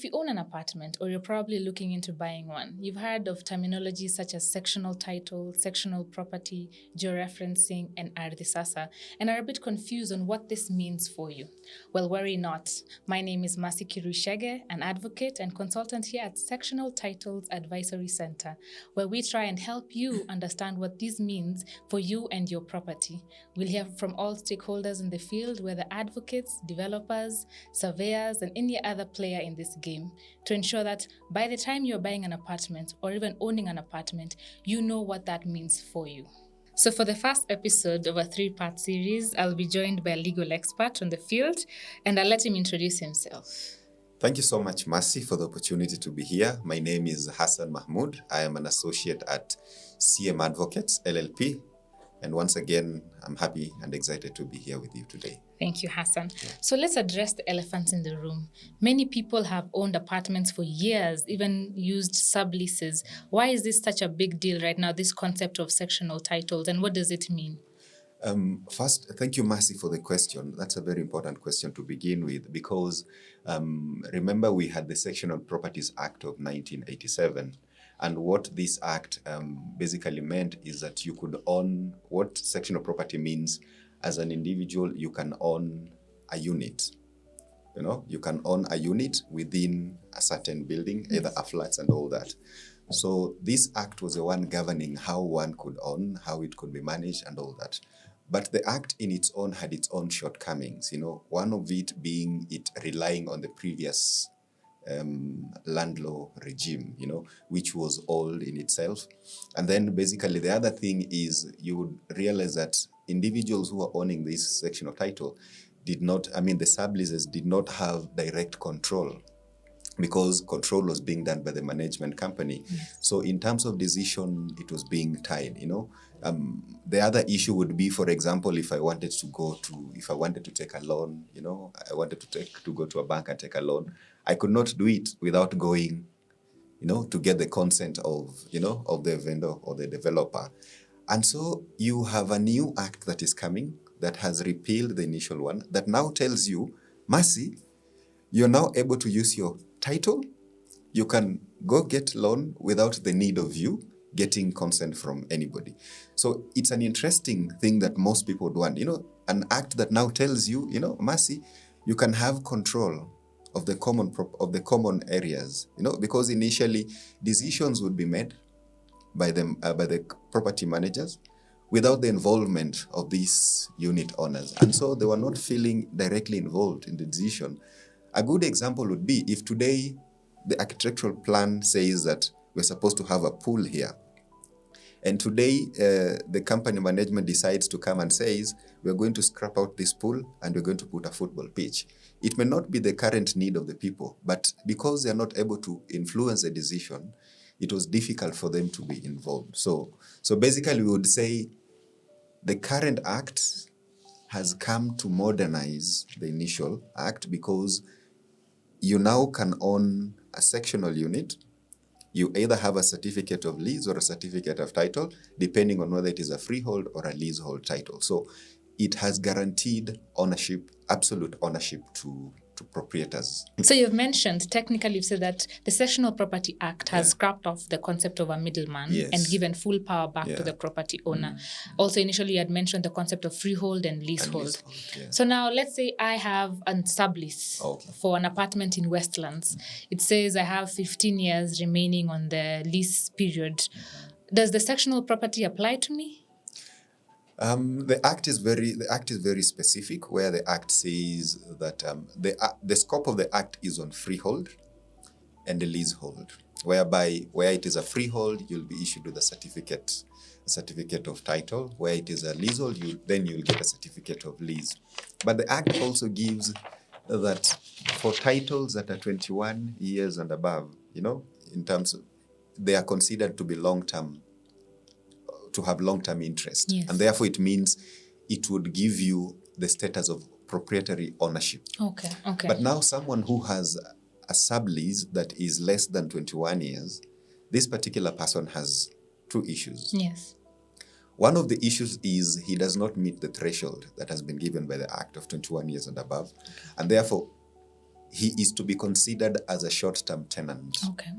you own an apartment or you're probably looking into buying one, you've heard of terminology such as sectional title, sectional property, georeferencing, and 𝗁𝗲𝗍𝗂, and are a bit confused on what this means for you. Well, worry not. My name is 𝗁𝗍𝗀𝗶𝗀𝗄𝗏, an advocate and consultant here at Sectional Title Advisory Centre, where we try and help you understand what this means for you and your property. We'll hear from all stakeholders in the field, whether advocates, developers, surveyors, and any other player in this game, to ensure that by the time you're buying an apartment or even owning an apartment, you know what that means for you. So for the first episode of a 3-part series, I'll be joined by a legal expert on the field, and I'll let him introduce himself. Thank you so much, 𝗁𝗍𝗄𝗏, for the opportunity to be here. My name is 𝗁𝗀𝗵𝗺𝗏. I am an associate at CM Advocates LLP. And once again, I'm happy and excited to be here with you today. Thank you, Hassan. So let's address the elephant in the room. Many people have owned apartments for years, even used subleases. Why is this such a big deal right now, this concept of sectional titles, and what does it mean? First, thank you, 𝗁𝗍𝗄𝗏, for the question. That's a very important question to begin with because remember we had the Sectional Properties Act of 1987. And what this act basically meant is that you could own, what sectional property means, as an individual, you can own a unit. You can own a unit within a certain building, either a flats and all that. So this act was the one governing how one could own, how it could be managed and all that. But the act in its own had its own shortcomings, one of it being it relying on the previous land law regime, which was old in itself. And then basically the other thing is you would realize that individuals who are owning this sectional title the subleases did not have direct control because control was being done by the management company. Yes. So in terms of decision, it was being tied, The other issue would be, for example, if I wanted to take a loan, I wanted to go to a bank and take a loan, I could not do it without going, to get the consent of the vendor or the developer. And so you have a new act that is coming that has repealed the initial one that now tells you, 𝗁𝗍𝗄𝗏, you're now able to use your title. You can go get loan without the need of you getting consent from anybody. So it's an interesting thing that most people would want, an act that now tells you, 𝗁𝗍𝗄𝗏, you can have control of the common areas, because initially decisions would be made by the property managers without the involvement of these unit owners. And so they were not feeling directly involved in the decision. A good example would be if today the architectural plan says that we're supposed to have a pool here. And today the company management decides to come and says, we're going to scrap out this pool and we're going to put a football pitch. It may not be the current need of the people, but because they're not able to influence the decision, it was difficult for them to be involved. So basically we would say the current act has come to modernize the initial act because you now can own a sectional unit. You either have a certificate of lease or a certificate of title, depending on whether it is a freehold or a leasehold title. So it has guaranteed ownership, absolute ownership to proprietors. So you've mentioned, technically you've said that the Sectional Property Act has scrapped off the concept of a middleman and given full power back to the property owner. Also, initially you had mentioned the concept of freehold and leasehold. So now let's say I have a sublease for an apartment in Westlands. It says I have 15 years remaining on the lease period. Does the sectional property apply to me? The act is very specific, where the act says that the scope of the act is on freehold and the leasehold, where it is a freehold, you'll be issued with a certificate of title. Where it is a leasehold, you'll get a certificate of lease. But the act also gives that for titles that are 21 years and above, in terms of, they are considered to be long-term, to have long-term interest. Yes. And therefore it means it would give you the status of proprietary ownership. Okay. But now someone who has a sublease that is less than 21 years, this particular person has two issues. Yes. One of the issues is he does not meet the threshold that has been given by the Act of 21 years and above. And therefore, he is to be considered as a short-term tenant. Okay.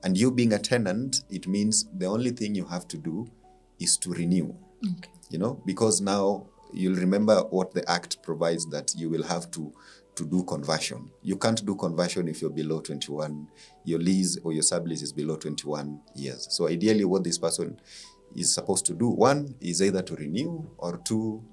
And you being a tenant, it means the only thing you have to do is to renew. Okay. You know, because now you'll remember what the Act provides, that you will have to do conversion. You can't do conversion if you're below 21. Your lease or your sublease is below 21 years. So ideally what this person is supposed to do, one, is either to renew, or two,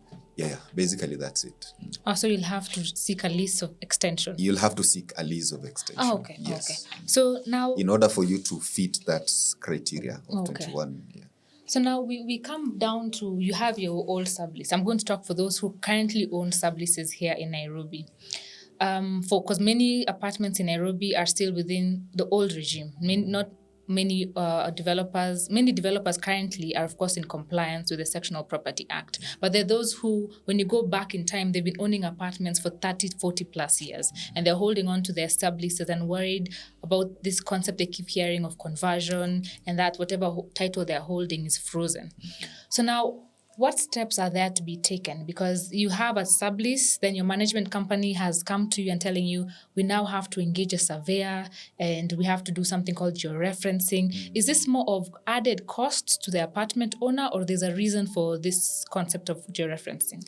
basically that's it. Oh, so you'll have to seek a lease of extension. You'll have to seek a lease of extension. Oh, okay. Yes. Okay. So now, in order for you to fit that criteria of Okay. 21. Yeah. So now we come down to, you have your old sublease. I'm going to talk for those who currently own subleases here in Nairobi. Because many apartments in Nairobi are still within the old regime. Many developers currently are, of course, in compliance with the Sectional Properties Act. But there are those who, when you go back in time, they've been owning apartments for 30, 40 plus years, and they're holding on to their subleases and worried about this concept they keep hearing of conversion, and that whatever title they're holding is frozen. So now, what steps are there to be taken? Because you have a sublease, then your management company has come to you and telling you, we now have to engage a surveyor and we have to do something called georeferencing. Is this more of added costs to the apartment owner, or there's a reason for this concept of georeferencing?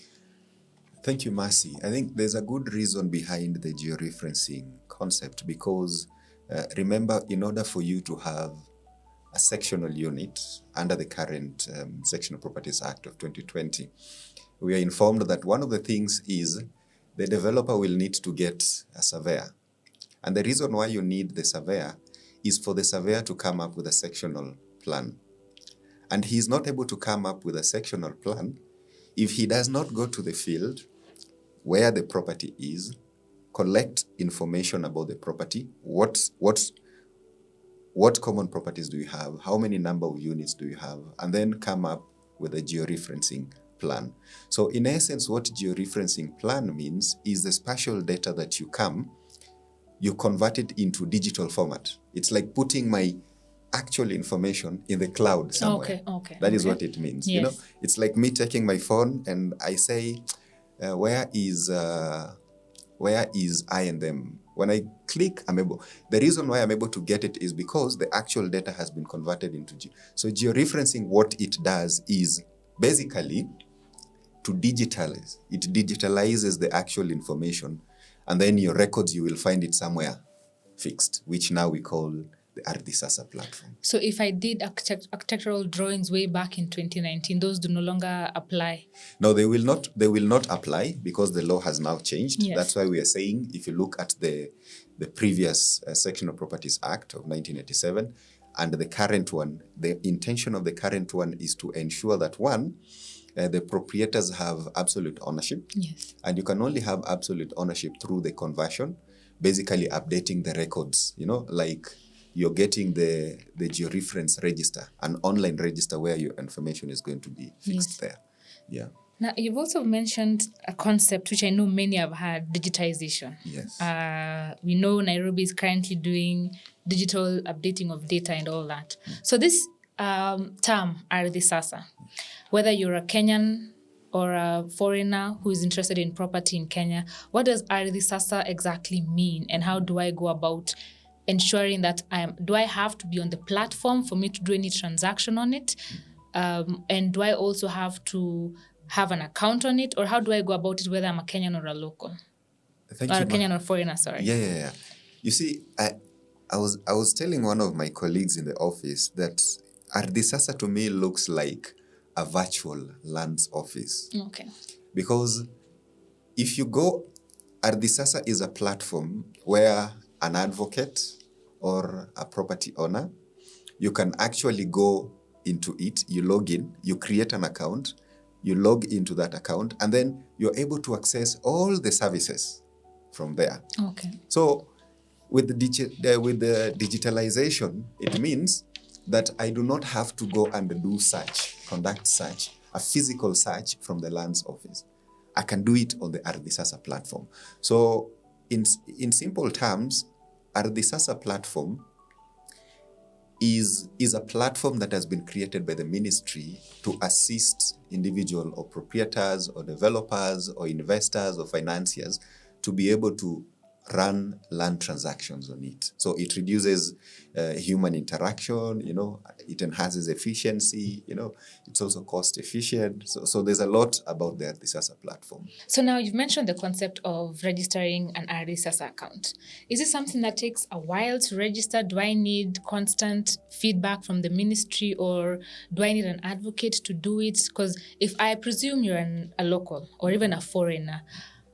Thank you, Mercy. I think there's a good reason behind the georeferencing concept, because remember, in order for you to have a sectional unit under the current Sectional Properties Act of 2020, we are informed that one of the things is the developer will need to get a surveyor. And the reason why you need the surveyor is for the surveyor to come up with a sectional plan. And he's not able to come up with a sectional plan if he does not go to the field where the property is, collect information about the property, what common properties do you have, how many number of units do you have, and then come up with a georeferencing plan. So in essence, what georeferencing plan means is the spatial data that you convert it into digital format. It's like putting my actual information in the cloud somewhere. Okay. That is what it means. Yes. You know, it's like me taking my phone and I say, where is I and them? When I click, I'm able. The reason why I'm able to get it is because the actual data has been converted into So georeferencing, what it does is basically to digitalize. It digitalizes the actual information, and then your records, you will find it somewhere fixed, which now we call the 𝗲𝗽𝗃𝗃 platform. So if I did architectural drawings way back in 2019, those do no longer apply? No, they will not apply, because the law has now changed. Yes. That's why we are saying, if you look at the previous Sectional Properties Act of 1987 and the current one, the intention of the current one is to ensure that, one, the proprietors have absolute ownership. Yes. And you can only have absolute ownership through the conversion, basically updating the records, like you're getting the georeference register, an online register where your information is going to be fixed there. Yeah. Now, you've also mentioned a concept which I know many have had, digitization. Yes. We know Nairobi is currently doing digital updating of data and all that. So this term, 𝗲𝗽𝗃𝗃𝗃𝗏, whether you're a Kenyan or a foreigner who is interested in property in Kenya, what does 𝗲𝗃𝗃𝗃𝗏 exactly mean, and how do I go about ensuring that do I have to be on the platform for me to do any transaction on it? And do I also have to have an account on it, or how do I go about it, whether I'm a Kenyan or a local? Thank or you, a Kenyan or foreigner, sorry. Yeah. You see, I was telling one of my colleagues in the office that 𝗲𝗃𝗃𝗃𝗏 to me looks like a virtual lands office. Okay. Because if you go, 𝗲𝗃𝗃𝗃𝗏 is a platform where an advocate or a property owner, you can actually go into it, you log in, you create an account, you log into that account, and then you're able to access all the services from there. Okay. So with the digitalization, it means that I do not have to go and conduct a physical search from the lands office. I can do it on the 𝗲𝗃𝗃𝗃𝗏 platform. So in simple terms, 𝗲𝗃𝗃𝗃𝗃𝗏 platform is a platform that has been created by the ministry to assist individual or proprietors or developers or investors or financiers to be able to run land transactions on it. So it reduces human interaction, it enhances efficiency, it's also cost efficient. So there's a lot about the 𝗲𝗲𝗄𝗏 platform. So now you've mentioned the concept of registering an 𝗲𝗲𝗄𝗏 account. Is it something that takes a while to register? Do I need constant feedback from the ministry, or do I need an advocate to do it? Because if I presume you're a local or even a foreigner,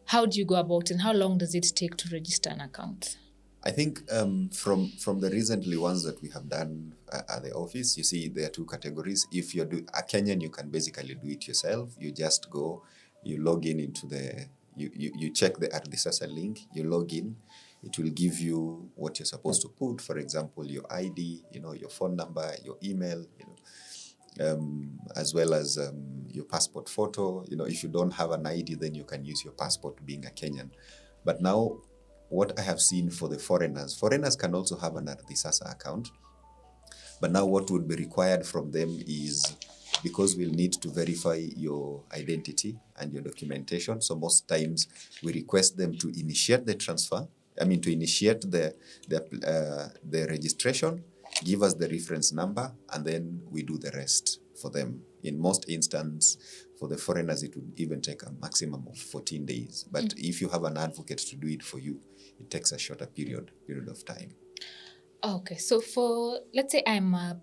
how do you go about it, and how long does it take to register an account? I think from the recently ones that we have done at the office, you see there are two categories. If you're a Kenyan, you can basically do it yourself. You just go, you log in into you check the 𝗲𝗲𝗄𝗏 link, you log in. It will give you what you're supposed to put, for example, your ID, your phone number, your email, as well as your passport photo. If you don't have an ID, then you can use your passport being a Kenyan. But now, what I have seen for the foreigners can also have an 𝗲𝗲𝗄𝗏 account. But now what would be required from them is, because we'll need to verify your identity and your documentation, so most times we request them to initiate the transfer, to initiate the registration, give us the reference number, and then we do the rest for them. In most instances, for the foreigners, it would even take a maximum of 14 days. But if you have an advocate to do it for you, it takes a shorter period of time. Okay, so let's say I'm a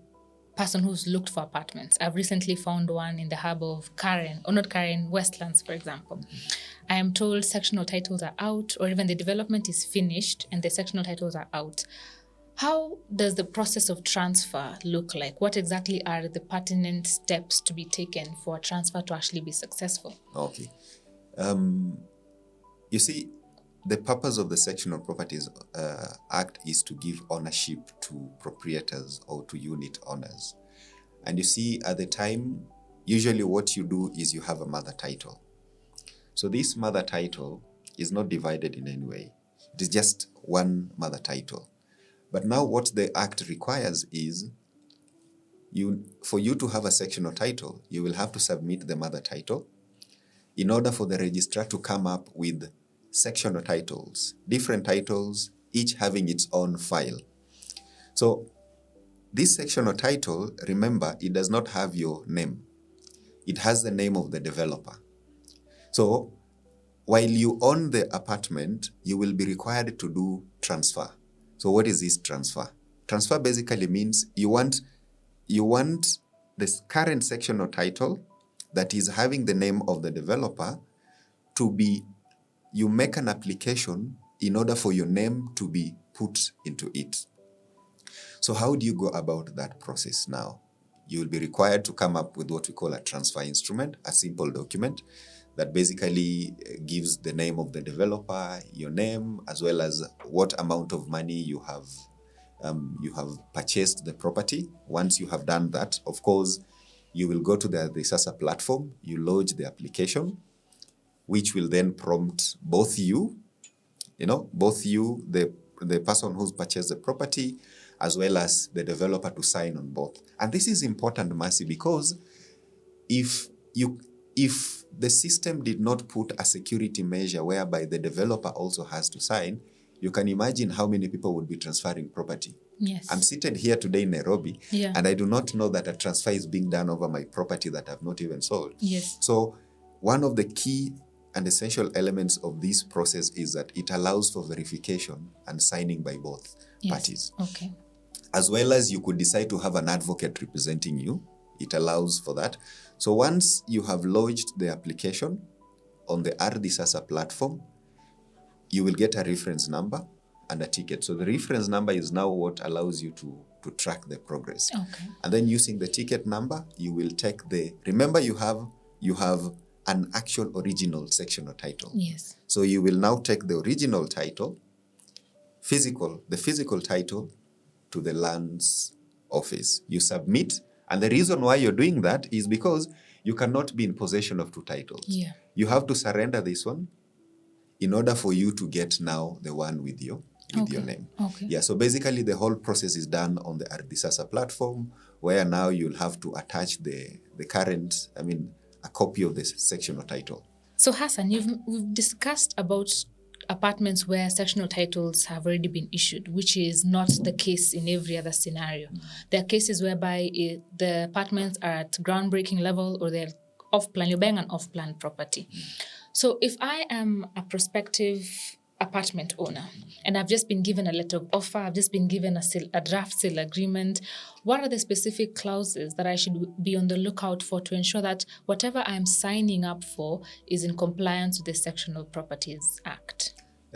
person who's looked for apartments. I've recently found one in the hub of Westlands, for example. I am told sectional titles are out, or even the development is finished and the sectional titles are out. How does the process of transfer look like? What exactly are the pertinent steps to be taken for a transfer to actually be successful? Okay. You see, the purpose of the Sectional Properties Act is to give ownership to proprietors or to unit owners. And you see, at the time, usually what you do is you have a mother title. So this mother title is not divided in any way. It is just one mother title. But now what the Act requires is, for you to have a sectional title, you will have to submit the mother title in order for the registrar to come up with sectional titles, different titles, each having its own file. So this sectional title, remember, it does not have your name. It has the name of the developer. So while you own the apartment, you will be required to do transfer. So what is this transfer? Transfer basically means you want this current sectional title that is having the name of the developer to be, you make an application in order for your name to be put into it. So how do you go about that process now? You will be required to come up with what we call a transfer instrument, a simple document that basically gives the name of the developer, your name, as well as what amount of money you have purchased the property. Once you have done that, of course, you will go to the 𝗲𝗲𝗄𝗏 platform, you lodge the application, which will then prompt both you, the person who's purchased the property, as well as the developer, to sign on both. And this is important, 𝗲𝗲𝗄𝗏, because if the system did not put a security measure whereby the developer also has to sign, you can imagine how many people would be transferring property. Yes. I'm seated here today in Nairobi, and I do not know that a transfer is being done over my property that I've not even sold. Yes. So one of the key and essential elements of this process is that it allows for verification and signing by both parties. Okay. As well as you could decide to have an advocate representing you. It allows for that. So once you have lodged the application on the 𝗲𝗲𝗄𝗏 platform, you will get a reference number and a ticket. So the reference number is now what allows you to track the progress. Okay. And then using the ticket number, you will take remember you have an actual original sectional title. Yes. So you will now take the original title, the physical title, to the lands office. You submit. And the reason why you're doing that is because you cannot be in possession of two titles. Yeah. You have to surrender this one in order for you to get now the one with your name. Okay. Yeah, so basically the whole process is done on the 𝗲𝗲𝗄𝗏 platform, where now you'll have to attach the current, a copy of the sectional title. So Hassan, we've discussed about apartments where sectional titles have already been issued, which is not the case in every other scenario. There are cases whereby the apartments are at groundbreaking level or they're off-plan, you're buying an off-plan property. So if I am a prospective apartment owner and I've just been given a letter of offer, I've just been given a draft sale agreement, what are the specific clauses that I should be on the lookout for to ensure that whatever I'm signing up for is in compliance with the Sectional Properties Act?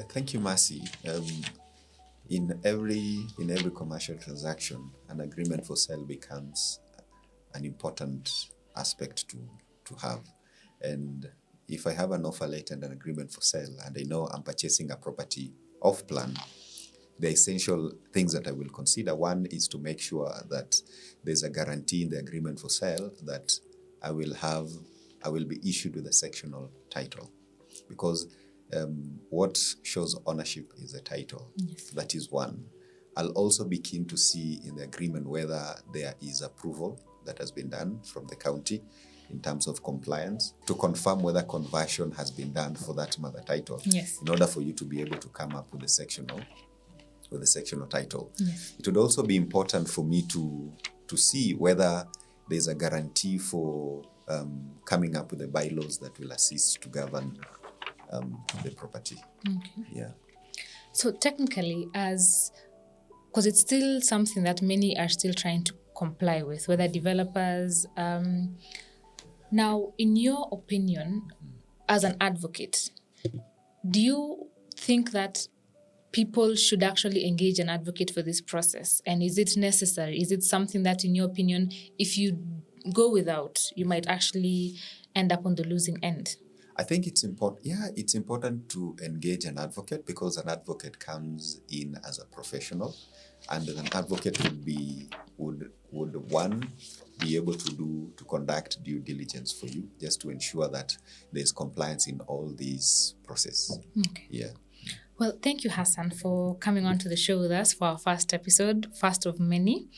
Thank you, Mercy. In every commercial transaction, an agreement for sale becomes an important aspect to have. And if I have an offer letter and an agreement for sale, and I know I'm purchasing a property off plan, the essential things that I will consider, one is to make sure that there's a guarantee in the agreement for sale that I will be issued with a sectional title, because what shows ownership is a title. Yes. That is one. I'll also be keen to see in the agreement whether there is approval that has been done from the county in terms of compliance to confirm whether conversion has been done for that mother title. Yes. In order for you to be able to come up with a sectional title. Yes. It would also be important for me to see whether there's a guarantee for coming up with the bylaws that will assist to govern the property. Okay. Yeah. So technically, because it's still something that many are still trying to comply with, whether developers. Now, in your opinion, as an advocate, do you think that people should actually engage an advocate for this process? And is it necessary? Is it something that, in your opinion, if you go without, you might actually end up on the losing end? I think it's important. Yeah, it's important to engage an advocate, because an advocate comes in as a professional, and an advocate would one be able to conduct due diligence for you, just to ensure that there's compliance in all these processes. Okay. Yeah. Well, thank you, Hassan, for coming on to the show with us for our first episode, first of many.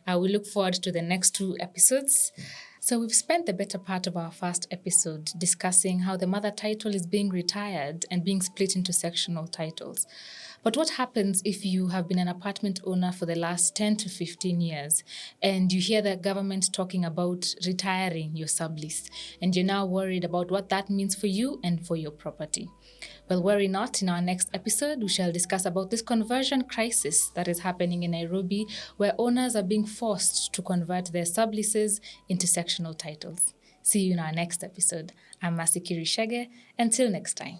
We look forward to the next 2 episodes. So we've spent the better part of our first episode discussing how the mother title is being retired and being split into sectional titles. But what happens if you have been an apartment owner for the last 10 to 15 years and you hear the government talking about retiring your sublease, and you're now worried about what that means for you and for your property? Well, worry not. In our next episode, we shall discuss about this conversion crisis that is happening in Nairobi, where owners are being forced to convert their subleases into sectional titles. See you in our next episode. I'm 𝗁𝗲𝗀𝗶𝗀𝗖𝗵𝗲𝗴. Until next time.